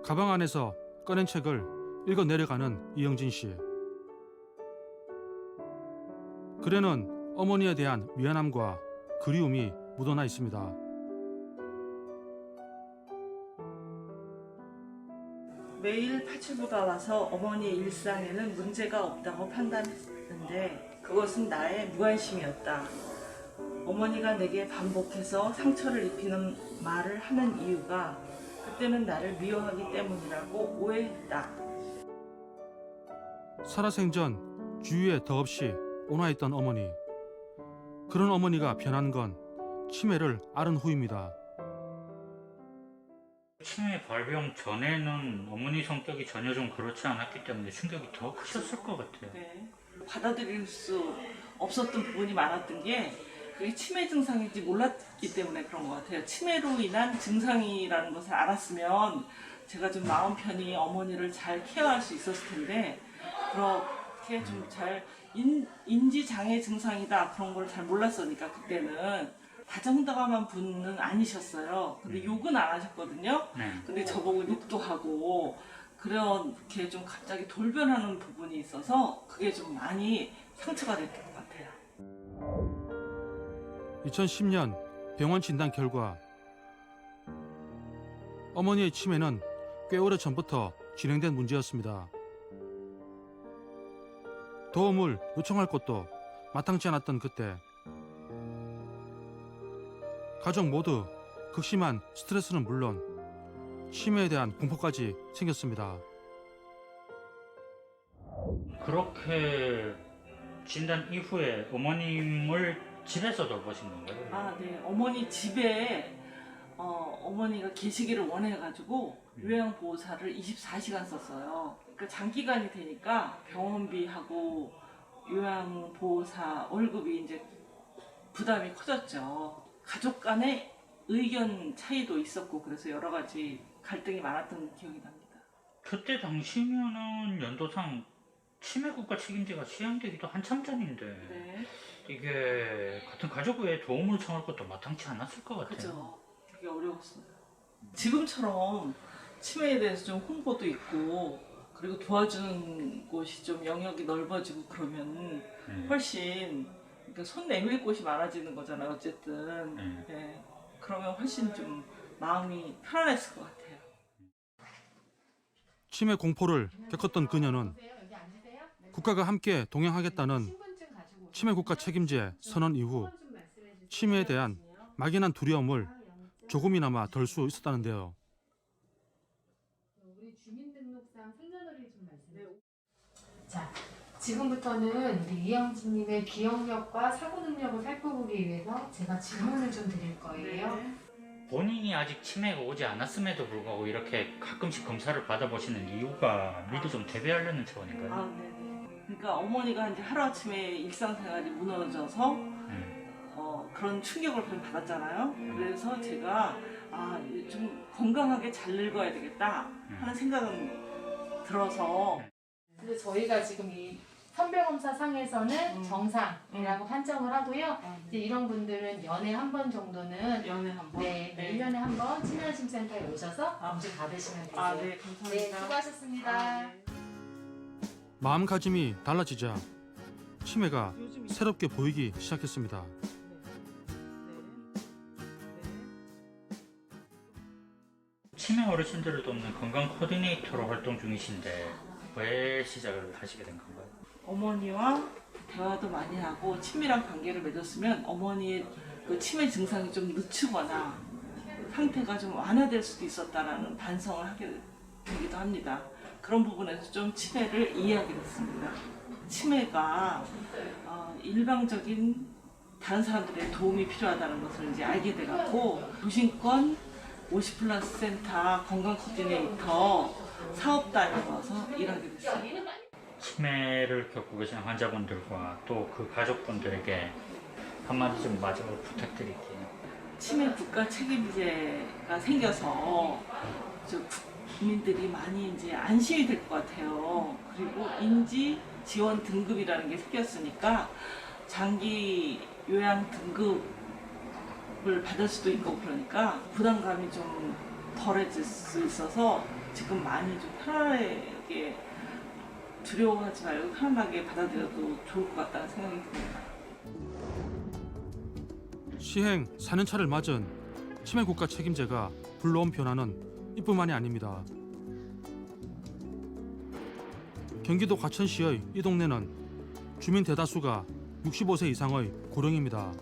가방 안에서 꺼낸 책을 읽어 내려가는 이영진 씨. 글에는 어머니에 대한 미안함과 그리움이 묻어나 있습니다. 매일 파출부가 와서 어머니의 일상에는 문제가 없다고 판단했는데 그것은 나의 무관심이었다. 어머니가 내게 반복해서 상처를 입히는 말을 하는 이유가 그때는 나를 미워하기 때문이라고 오해했다. 살아생전 주위에 더없이 온화했던 어머니. 그런 어머니가 변한 건 치매를 앓은 후입니다. 치매 발병 전에는 어머니 성격이 전혀 좀 그렇지 않았기 때문에 충격이 더 크셨을 것 같아요. 네. 받아들일 수 없었던 부분이 많았던 게 그게 치매 증상인지 몰랐기 때문에 그런 것 같아요. 치매로 인한 증상이라는 것을 알았으면 제가 좀 마음 편히 어머니를 잘 케어할 수 있었을 텐데 그렇게 좀 잘 인지장애 증상이다 그런 걸 잘 몰랐으니까 그때는 다정다감한 분은 아니셨어요. 근데 욕은 안 하셨거든요. 근데 저보고 욕도 하고 그렇게 좀 갑자기 돌변하는 부분이 있어서 그게 좀 많이 상처가 됐던 것 같아요. 2010년 병원 진단 결과 어머니의 치매는 꽤 오래 전부터 진행된 문제였습니다. 도움을 요청할 것도 마땅치 않았던 그때 가족 모두 극심한 스트레스는 물론 치매에 대한 공포까지 생겼습니다. 그렇게 진단 이후에 어머님을 집에서 돌보신 건가요? 아, 네. 어머니 집에 어머니가 계시기를 원해가지고 요양보호사를 24시간 썼어요. 그러니까 장기간이 되니까 병원비하고 요양보호사 월급이 이제 부담이 커졌죠. 가족 간의 의견 차이도 있었고 그래서 여러 가지 갈등이 많았던 기억이 납니다. 그때 당시면은 연도상 치매 국가 책임제가 시행되기도 한참 전인데 네. 이게 같은 가족 외에 도움을 청할 것도 마땅치 않았을 것 같아요. 그죠. 되게 어려웠습니다. 지금처럼 치매에 대해서 좀 홍보도 있고 그리고 도와주는 곳이 좀 영역이 넓어지고 그러면 훨씬 그러니까 손 내밀 곳이 많아지는 거잖아요. 어쨌든 네. 그러면 훨씬 좀 마음이 편안했을 것 같아요. 치매 공포를 겪었던 그녀는 국가가 함께 동행하겠다는 치매 국가 책임제 선언 이후 치매에 대한 막연한 두려움을 조금이나마 덜 수 있었다는데요. 우리 주민등록상 생년월일 좀 말씀해 주세요. 자, 지금부터는 우리 이영진님의 기억력과 사고 능력을 살펴보기 위해서 제가 질문을 좀 드릴 거예요. 네. 본인이 아직 치매가 오지 않았음에도 불구하고 이렇게 가끔씩 검사를 받아보시는 이유가 미리 좀 대비하려는 차원인가요? 아, 네네. 그러니까 어머니가 이제 하루아침에 일상생활이 무너져서 그런 충격을 좀 받았잖아요. 그래서 제가 좀 건강하게 잘 늙어야 되겠다 하는 생각은 들어서 근데 저희가 지금 이 선별검사 상에서는 정상이라고 판정을 하고요. 이제 이런 분들은 연에 한 번 정도는 연애 한번. 네, 1년에 한 번 치매안심센터에 오셔서 검진 받으시면 되세요. 아, 네, 감사합니다. 네, 수고하셨습니다. 네. 마음가짐이 달라지자 치매가 새롭게 보이기 시작했습니다. 치매 어르신들을 돕는 건강 코디네이터로 활동 중이신데 왜 시작을 하시게 된 건가요? 어머니와 대화도 많이 하고 친밀한 관계를 맺었으면 어머니의 그 치매 증상이 좀 늦추거나 상태가 좀 완화될 수도 있었다라는 반성을 하게 되기도 합니다. 그런 부분에서 좀 치매를 이해하게 됐습니다. 치매가 일방적인 다른 사람들의 도움이 필요하다는 것을 이제 알게 돼갖고 도심권 50플러스 센터 건강 코디네이터 사업단에 일하게 됐어요. 치매를 겪고 계신 환자분들과 또 그 가족분들에게 한마디 좀 마지막으로 부탁드릴게요. 치매 국가 책임제가 생겨서 국민들이 많이 이제 안심이 될 것 같아요. 그리고 인지 지원 등급이라는 게 생겼으니까 장기 요양 등급을 받을 수도 있고 그러니까 부담감이 좀 덜해질 수 있어서 지금 많이 좀 편안하게 두려워하지 말고 편안하게 받아들여도 좋을 것 같다는 생각이 듭니다. 시행 4년차를 맞은 치매 국가 책임제가 불러온 변화는 이뿐만이 아닙니다. 경기도 과천시의 이 동네는 주민 대다수가 65세 이상의 고령입니다.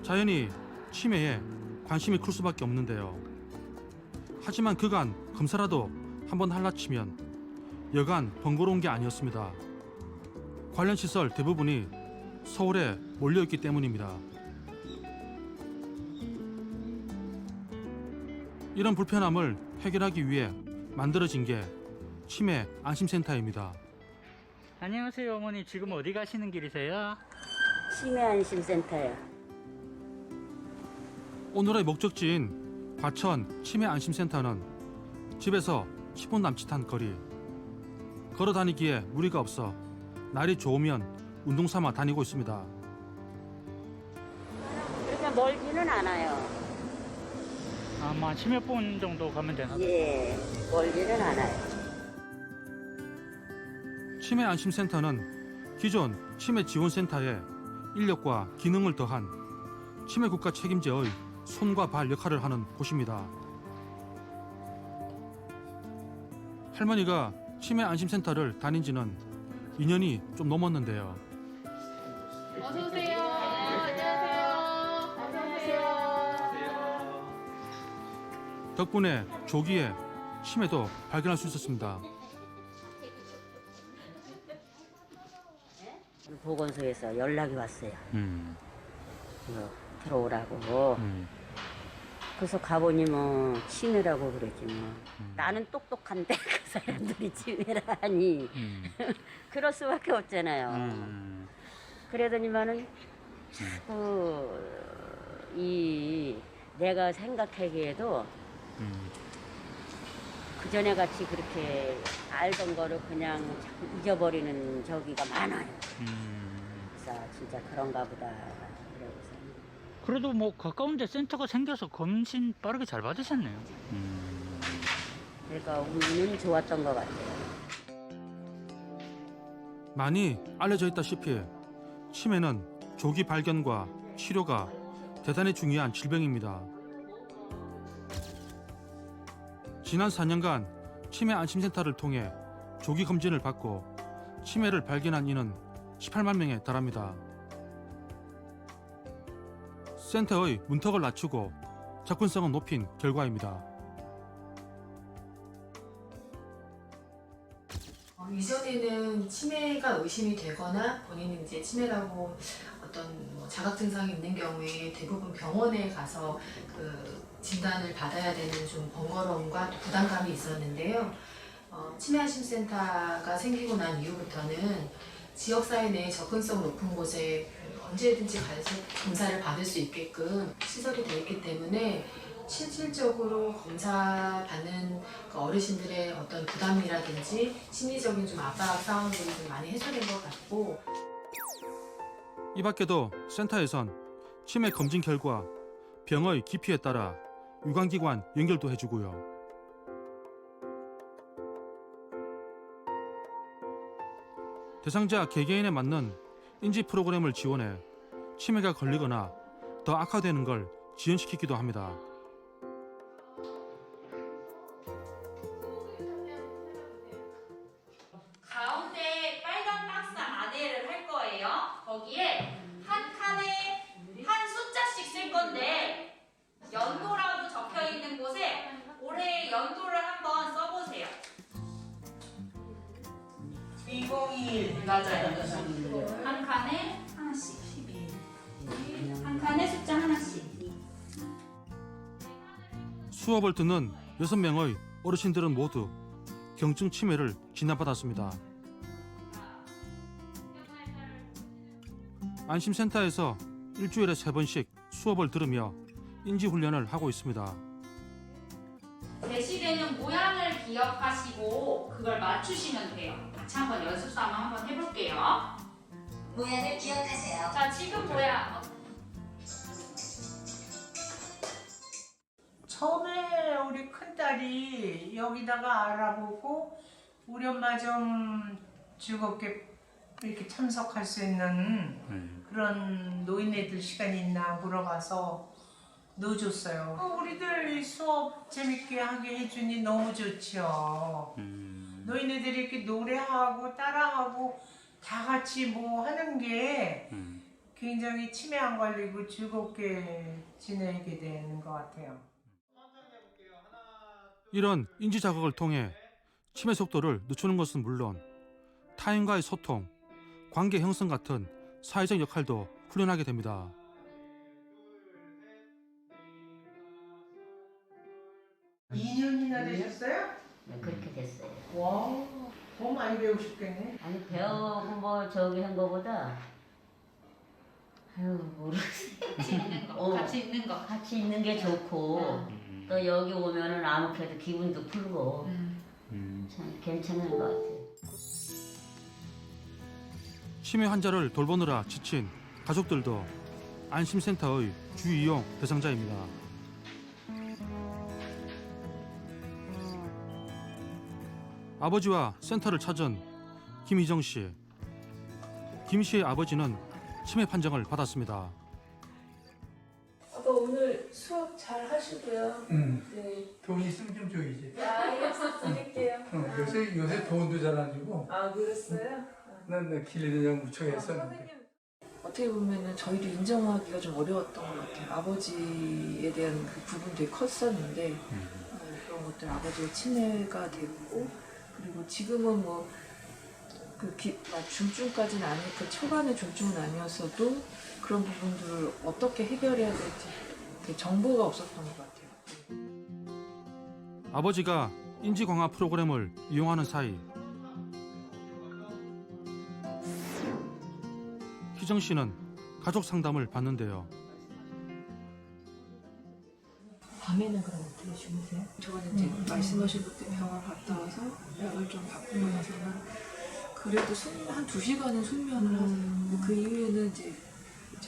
자연히 치매에 관심이 클 수밖에 없는데요. 하지만 그간 검사라도 한번 할라치면 여간 번거로운 게 아니었습니다. 관련 시설 대부분이 서울에 몰려있기 때문입니다. 이런 불편함을 해결하기 위해 만들어진 게 치매 안심센터입니다. 안녕하세요 어머니. 지금 어디 가시는 길이세요? 치매 안심센터요. 오늘의 목적지인 과천 치매 안심센터는 집에서 10분 남짓한 거리. 걸어 다니기에 무리가 없어 날이 좋으면 운동 삼아 다니고 있습니다. 그렇게 멀지는 않아요. 아마 10몇 분 정도 가면 되나? 예, 멀지는 않아요. 치매 안심센터는 기존 치매 지원센터에 인력과 기능을 더한 치매 국가 책임제의 손과 발 역할을 하는 곳입니다. 할머니가 치매 안심센터를 다닌 지는 2년이 좀 넘었는데요. 어서 오세요. 안녕하세요. 어서 오세요. 덕분에 조기에 치매도 발견할 수 있었습니다. 보건소에서 연락이 왔어요. 이거 들어오라고. 그래서 가보니 뭐 치매라고 그러지 뭐. 나는 똑똑한데 그 사람들이 치매라니. 그럴 수밖에 없잖아요. 그러더니만은 자꾸 내가 생각하기에도 그 전에 같이 그렇게 알던 거를 그냥 자꾸 잊어버리는 저기가 많아요. 그래서 진짜 그런가 보다. 그러고서. 그래도 뭐 가까운 데 센터가 생겨서 검진 빠르게 잘 받으셨네요. 그러니까 운은 좋았던 것 같아요. 많이 알려져 있다시피 치매는 조기 발견과 치료가 대단히 중요한 질병입니다. 지난 4년간 치매 안심센터를 통해 조기 검진을 받고 치매를 발견한 이는 18만 명에 달합니다. 센터의 문턱을 낮추고 접근성을 높인 결과입니다. 이전에는 치매가 의심이 되거나 본인이 이제 치매라고 어떤 뭐 자각 증상이 있는 경우에 대부분 병원에 가서 그 진단을 받아야 되는 좀 번거로움과 또 부담감이 있었는데요. 치매 안심센터가 생기고 난 이후부터는 지역사회 내에 접근성 높은 곳에 언제든지 가서 검사를 받을 수 있게끔 시설이 되어 있기 때문에 실질적으로 검사 받는 그 어르신들의 어떤 부담이라든지 심리적인 좀 압박 상황들이 좀 많이 해소된 것 같고, 이 밖에도 센터에선 치매 검진 결과 병의 깊이에 따라 유관기관 연결도 해주고요. 대상자 개개인에 맞는 인지 프로그램을 지원해 치매가 걸리거나 더 악화되는 걸 지연시키기도 합니다. 가운데 빨간 박스 안에를 할 거예요. 거기에 한 칸에 한 숫자씩 쓸 건데 연도라고 적혀 있는 곳에 올해 연도를 한번 써보세요. 2021 맞아요. 한 칸에 하나씩. 한 칸에 숫자 하나씩. 수업을 듣는 6명의 어르신들은 모두 경증 치매를 진단받았습니다. 안심센터에서 일주일에 3번씩 수업을 들으며 인지훈련을 하고 있습니다. 제시되는 모양을 기억하시고 그걸 맞추시면 돼요. 같이 한번 연습 삼아 한번 해볼게요. 모양을 기억하세요. 자, 지금 모양. 처음에 우리 큰 큰딸이 여기다가 알아보고 우리 엄마 좀 즐겁게 이렇게 참석할 수 있는 그런 노인네들 시간이 있나 물어봐서 넣어줬어요. 우리들 수업 재밌게 하게 해주니 너무 좋죠. 노인네들이 이렇게 노래하고 따라하고 다 같이 뭐 하는 게 굉장히 치매 안 걸리고 즐겁게 지내게 되는 것 같아요. 이런 인지 자극을 통해 치매 속도를 늦추는 것은 물론 타인과의 소통, 관계 형성 같은 사회적 역할도 훈련하게 됩니다. 이 2년이나 되셨어요? 네, 그렇게 됐어요. 와, 더 많이 배우셨겠네. 아니 배우고 뭐 저기 한 거보다 아유 모르겠어요. 같이 있는 거. 어. 같이 있는 거. 같이 있는 게 좋고 또 여기 오면은 아무래도 기분도 풀고 참 괜찮은 것 같아요. 치매 환자를 돌보느라 지친 가족들도 안심센터의 주이용 대상자입니다. 아버지와 센터를 찾은 김희정 씨. 김 씨의 아버지는 치매 판정을 받았습니다. 아빠 오늘 수업 잘 하시고요. 네. 돈 있으면 좀 줘야지. 아, 드릴게요. 요새 돈도 잘 안 주고. 아, 그랬어요? 난 길리대장 무척 했었는데. 어떻게 보면은 저희도 인정하기가 좀 어려웠던 것 같아요. 아버지에 대한 그 부분 되게 컸었는데 그런 것들 아버지가 치매가 됐고 그리고 지금은 뭐 막 중증까지는 아니 그 초반의 중증은 아니었어도 그런 부분들을 어떻게 해결해야 될지 그 정보가 없었던 것 같아요. 아버지가 인지 강화 프로그램을 이용하는 사이 희정 씨는 가족 상담을 받는데요. 밤에는 그럼 어떻게 주무세요? 저는 이제 말씀하신 것대로 병원 갔다 와서 약을 좀 받고 나서는 그래도 한 2시간은 숙면을 하세요. 그 이후에는 이제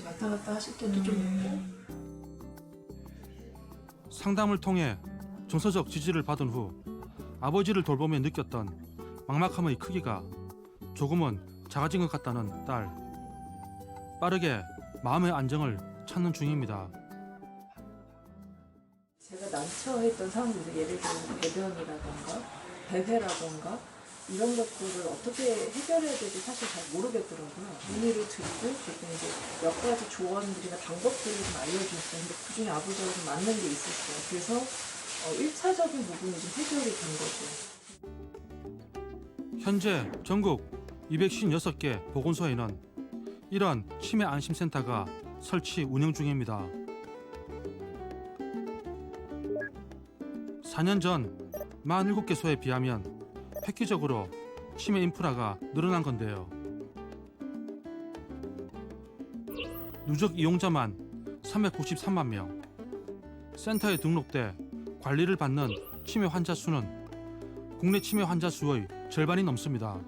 왔다 갔다 하실 때도 좀 있고. 상담을 통해 정서적 지지를 받은 후 아버지를 돌보며 느꼈던 막막함의 크기가 조금은 작아진 것 같다는 딸. 빠르게 마음의 안정을 찾는 중입니다. 제가 난처했던 상황들, 예를 들면 배변이라던가 배회라던가 이런 것들을 어떻게 해결해야 될지 사실 잘 모르겠더라고요. 문의를 드리고 그때 이제 몇 가지 조언들이나 방법들을 좀 알려주셨어요. 근데 그중에 아버지하고 좀 맞는 게 있었어요. 그래서 1차적인 부분이 좀 해결이 된 거죠. 현재 전국 256개 보건소에는 이런 치매 안심센터가 설치 운영 중입니다. 4년 전 47개소에 비하면 획기적으로 치매 인프라가 늘어난 건데요. 누적 이용자만 393만 명. 센터에 등록돼 관리를 받는 치매 환자 수는 국내 치매 환자 수의 절반이 넘습니다.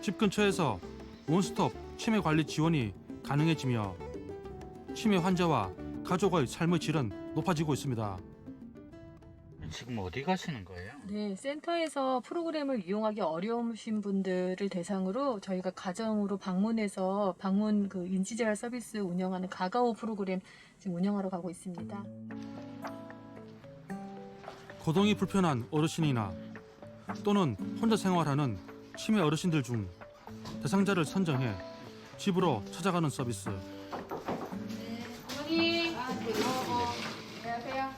집 근처에서 원스톱 치매 관리 지원이 가능해지며 치매 환자와 가족의 삶의 질은 높아지고 있습니다. 지금 어디 가시는 거예요? 네, 센터에서 프로그램을 이용하기 어려우신 분들을 대상으로 저희가 가정으로 방문해서 방문 그 인지재활 서비스 운영하는 가가오 프로그램 지금 운영하러 가고 있습니다. 거동이 불편한 어르신이나 또는 혼자 생활하는 치매 어르신들 중 대상자를 선정해 집으로 찾아가는 서비스. 어머니. 안녕하세요.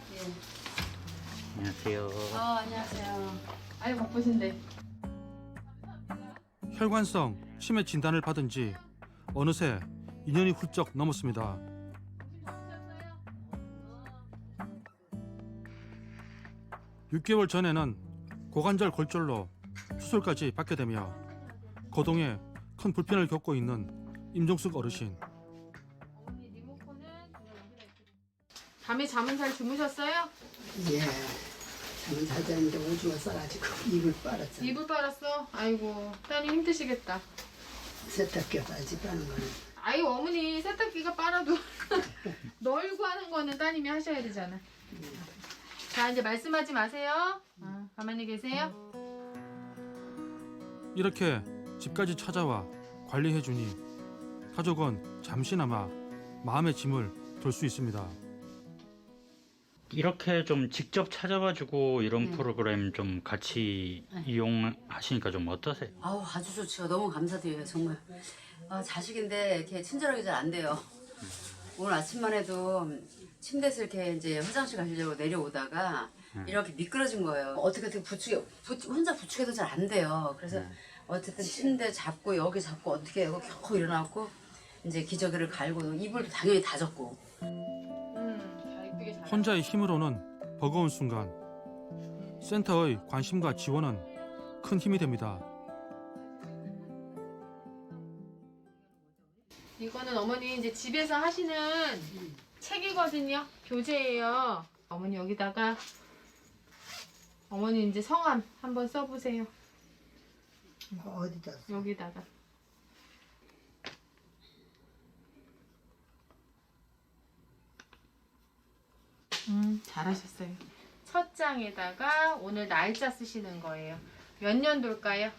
안녕하세요. 안녕하세요. 아유 바쁘신데. 혈관성 치매 진단을 받은 지 어느새 2년이 훌쩍 넘었습니다. (6개월) 전에는 고관절 골절로 수술까지 받게 되며 거동에 큰 불편을 겪고 있는 임종숙 어르신. 밤에 잠은 잘 주무셨어요? 예, 잠은 잘 자는데 오줌을 싸가지고 이불 빨았잖아. 이불 빨았어? 아이고 따님 힘드시겠다. 세탁기가 빠지고 하는 거는. 아이 어머니 세탁기가 빨아도 널고 하는 거는 따님이 하셔야 되잖아. 자 이제 말씀하지 마세요. 가만히 계세요. 이렇게 집까지 찾아와 관리해주니 가족은 잠시나마 마음의 짐을 덜 수 있습니다. 이렇게 좀 직접 찾아봐주고 이런 네. 프로그램 좀 같이 이용하시니까 좀 어떠세요? 아우 아주 좋죠. 너무 감사드려요 정말. 자식인데 이렇게 친절하게 잘 안 돼요. 오늘 아침만 해도 침대에서 이렇게 이제 화장실 가시려고 내려오다가 이렇게 미끄러진 거예요. 어떻게 혼자 부축해도 잘 안 돼요. 그래서 어쨌든 침대 잡고 여기 잡고 어떻게 하고 겨우 일어나고 이제 기저귀를 갈고 이불도 당연히 다 젖고. 잘 이쁘게 잘. 혼자의 힘으로는 버거운 순간 센터의 관심과 지원은 큰 힘이 됩니다. 이거는 어머니 이제 집에서 하시는 책이거든요. 교재예요. 어머니 여기다가 어머니 이제 성함 한번 써보세요. 어디다? 여기다가. 잘하셨어요. 첫 장에다가 오늘 날짜 쓰시는 거예요. 몇 년도일까요?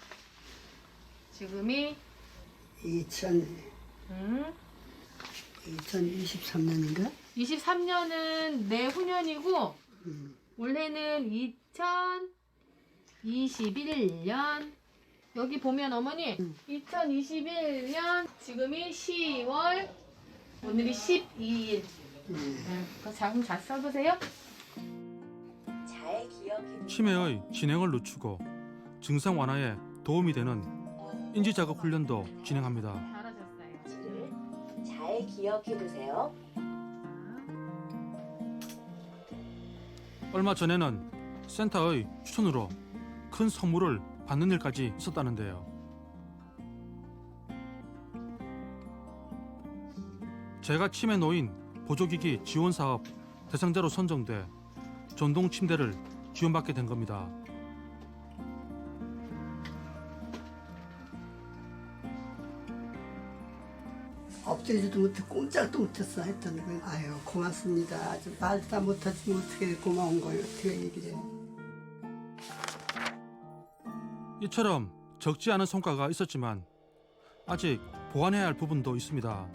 지금이 2023년인가? 23년은 내후년이고 올해는 2021년. 여기 보면 어머니 2021년 지금이 10월 오늘이 12일. 그 작품 잘 써보세요. 잘 기억해. 치매의 진행을 늦추고 증상 완화에 도움이 되는 인지자극 훈련도 진행합니다. 잘하셨어요. 잘 기억해 두세요. 얼마 전에는 센터의 추천으로 큰 선물을 받는 일까지 있었다는데요. 제가 치매 노인 보조기기 지원 사업 대상자로 선정돼 전동 침대를 지원받게 된 겁니다. 엎드리지도 못해 꼼짝도 못했어 했더니 아유 고맙습니다. 아주 말도 다 못하지만 어떻게 고마운 거예요. 어떻게 얘기를 해. 이처럼 적지 않은 성과가 있었지만 아직 보완해야 할 부분도 있습니다.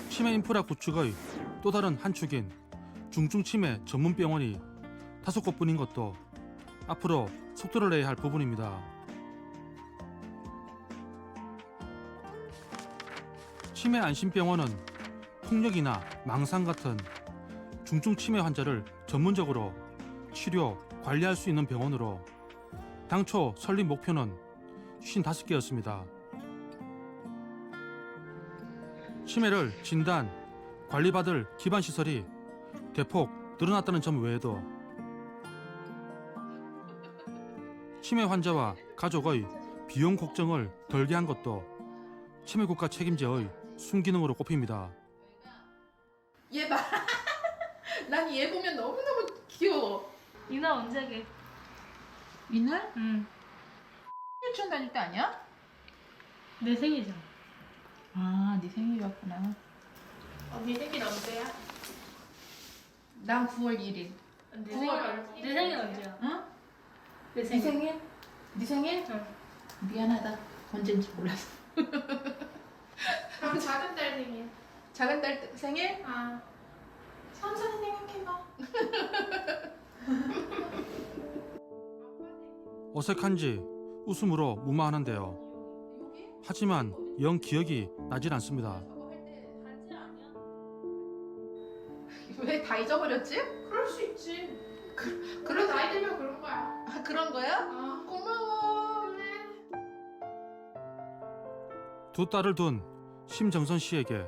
치매 인프라 구축의 또 다른 한 축인 중증치매 전문병원이 5곳뿐인 것도 앞으로 속도를 내야 할 부분입니다. 치매 안심병원은 폭력이나 망상 같은 중증치매 환자를 전문적으로 치료, 관리할 수 있는 병원으로 당초 설립 목표는 55개였습니다. 치매를 진단, 관리받을 기반시설이 대폭 늘어났다는 점 외에도 치매 환자와 가족의 비용 걱정을 덜게 한 것도 치매국가 책임제의 순기능으로 꼽힙니다. 얘 봐. 난 얘 보면 너무너무 귀여워. 이나 언제게? 이날? 응. 유치원 다닐 때 아니야? 내 생이잖아. 아, 네 생일이었구나. 네 생일 언제야? 난 9월 1일. 내 생일 언제야? 응? 내 네 생일? 네 생일? 응. 미안하다. 언젠지 몰랐어. 그럼 작은 딸 생일. 작은 딸 생일? 아. 천천히 생각해봐. 어색한지 웃음으로 무마하는데요. 하지만 영 기억이 나질 않습니다. 왜 다 잊어버렸지? 그럴 수 있지. 그런 나이 들면 그런 거야. 아, 그런 거야? 아. 고마워. 두 딸을 둔 심정선 씨에게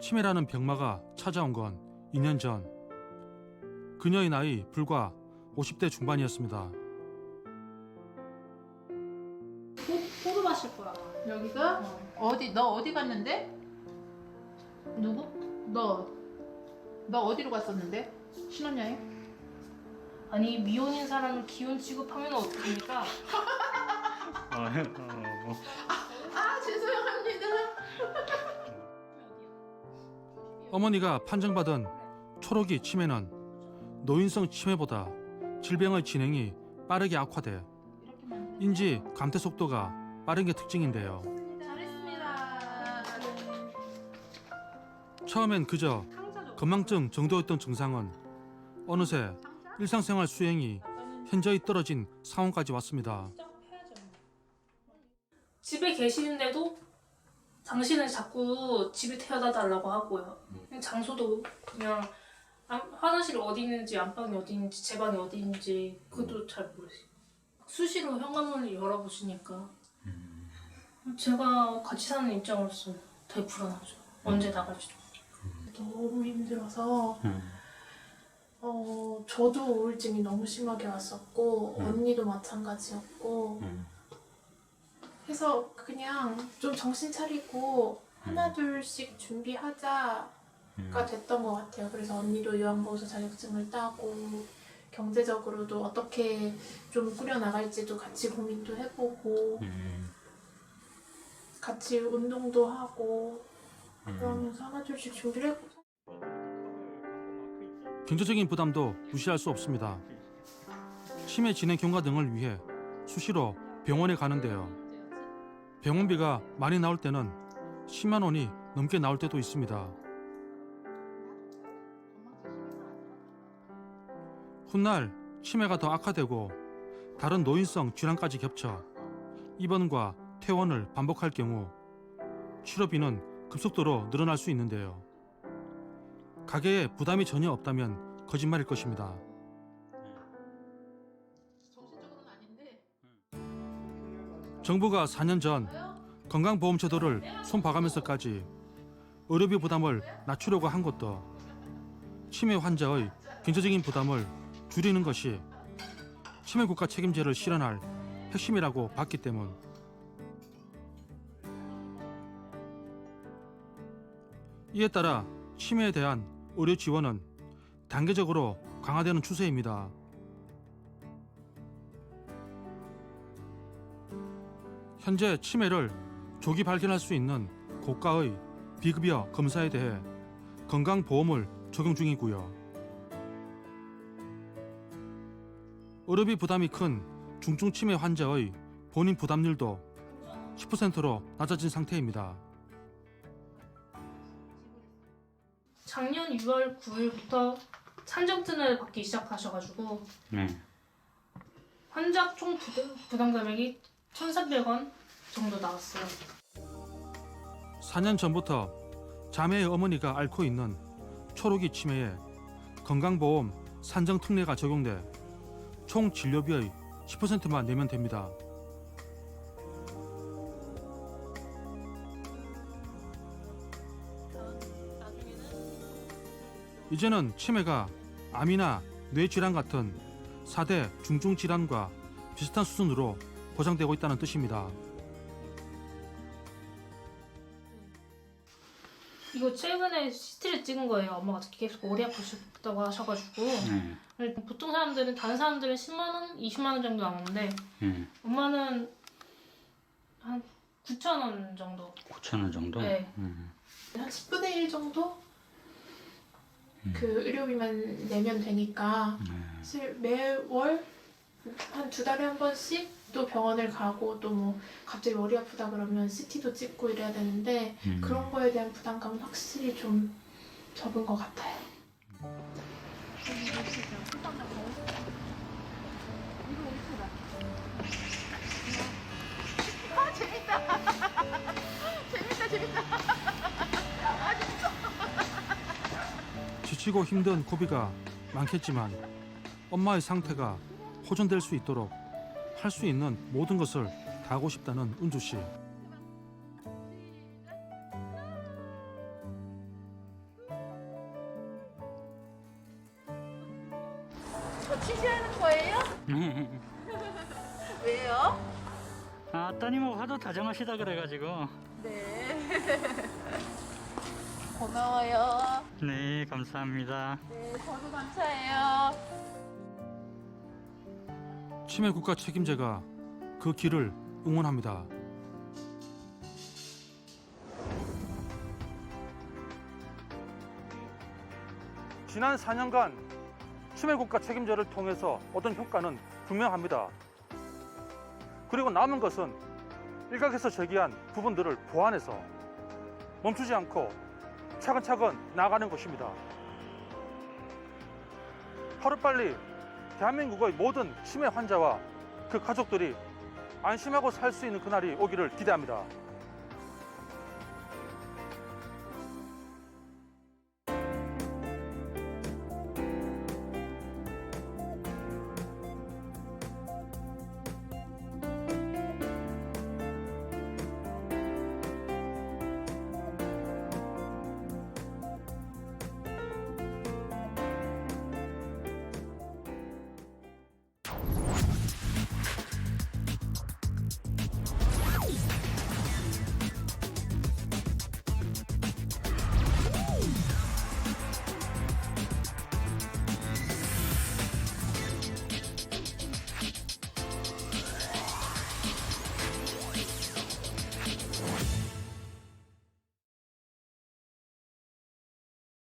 치매라는 병마가 찾아온 건 2년 전. 그녀의 나이 불과 50대 중반이었습니다. 포도 마실 거야. 여기가? 어디, 너 어디 갔는데? 누구? 너 어디로 갔었는데? 신혼여행? 아니 미혼인 사람을 기혼 취급하면 어떡합니까? 죄송합니다. 어머니가 판정받은 초록이 치매는 노인성 치매보다 질병의 진행이 빠르게 악화돼 인지 감퇴 속도가 빠른 게 특징인데요. 잘했습니다. 처음엔 그저 건망증 정도였던 증상은 어느새 일상생활 수행이 현저히 떨어진 상황까지 왔습니다. 집에 계시는데도 당신은 자꾸 집에 태워다 달라고 하고요. 장소도 그냥 화장실이 어디 있는지 안방이 어디 있는지 제 방이 어디 있는지 그것도 잘 모르시고 수시로 현관문을 열어보시니까 제가 같이 사는 입장으로서 되게 불안하죠. 언제 나갈지도. 너무 힘들어서 저도 우울증이 너무 심하게 왔었고 언니도 마찬가지였고 그래서 그냥 좀 정신 차리고 하나 둘씩 준비하자가 됐던 것 같아요. 그래서 언니도 요양보호사 자격증을 따고 경제적으로도 어떻게 좀 꾸려나갈지도 같이 고민도 해보고 같이 운동도 하고 그러면서 하나 둘씩 준비를 해보고 경제적인 부담도 무시할 수 없습니다. 치매 진행 경과 등을 위해 수시로 병원에 가는데요. 병원비가 많이 나올 때는 10만 원이 넘게 나올 때도 있습니다. 훗날 치매가 더 악화되고 다른 노인성 질환까지 겹쳐 입원과 퇴원을 반복할 경우 치료비는 급속도로 늘어날 수 있는데요. 가게에 부담이 전혀 없다면 거짓말일 것입니다. 정부가 4년 전 건강보험제도를 손봐가면서까지 의료비 부담을 낮추려고 한 것도 치매 환자의 경제적인 부담을 줄이는 것이 치매국가 책임제를 실현할 핵심이라고 봤기 때문. 이에 따라 치매에 대한 의료 지원은 단계적으로 강화되는 추세입니다. 현재 치매를 조기 발견할 수 있는 고가의 비급여 검사에 대해 건강보험을 적용 중이고요. 의료비 부담이 큰 중증 치매 환자의 본인 부담률도 10%로 낮아진 상태입니다. 작년 6월 9일부터 산정증을 받기 시작하셔가지고 환자 총 부담 금액이 1,300원 정도 나왔어요. 4년 전부터 자매의 어머니가 앓고 있는 초록이 치매에 건강보험 산정 특례가 적용돼 총 진료비의 10%만 내면 됩니다. 이제는 치매가 암이나 뇌질환 같은 4대 중증질환과 비슷한 수준으로 보장되고 있다는 뜻입니다. 이거 최근에 CT를 찍은 거예요. 엄마가 계속 머리 아프셨다고 하셔가지고 보통 사람들은 다른 사람들은 10만 원, 20만 원 정도 나오는데 엄마는 한 9,000원 정도. 9,000원 정도? 네. 한 10분의 1 정도 그 의료비만 내면 되니까 사실 매월 한 2달에 한 번씩 또 병원을 가고 또 뭐 갑자기 머리 아프다 그러면 CT도 찍고 이래야 되는데 그런 거에 대한 부담감은 확실히 좀 적은 것 같아요. 아 재밌다. 재밌다. 지치고 힘든 고비가 많겠지만 엄마의 상태가 호전될 수 있도록 할 수 있는 모든 것을 다 하고 싶다는 은주 씨. 저 취재하는 거예요? 왜요? 아, 따님하고 하도 다정하시다 그래가지고. 네. 고마워요. 네, 감사합니다. 네, 저도 감사해요. 치매 국가 책임제가 그 길을 응원합니다. 지난 4년간 치매 국가 책임제를 통해서 얻은 효과는 분명합니다. 그리고 남은 것은 일각에서 제기한 부분들을 보완해서 멈추지 않고 차근차근 나아가는 것입니다. 하루빨리 대한민국의 모든 치매 환자와 그 가족들이 안심하고 살 수 있는 그날이 오기를 기대합니다.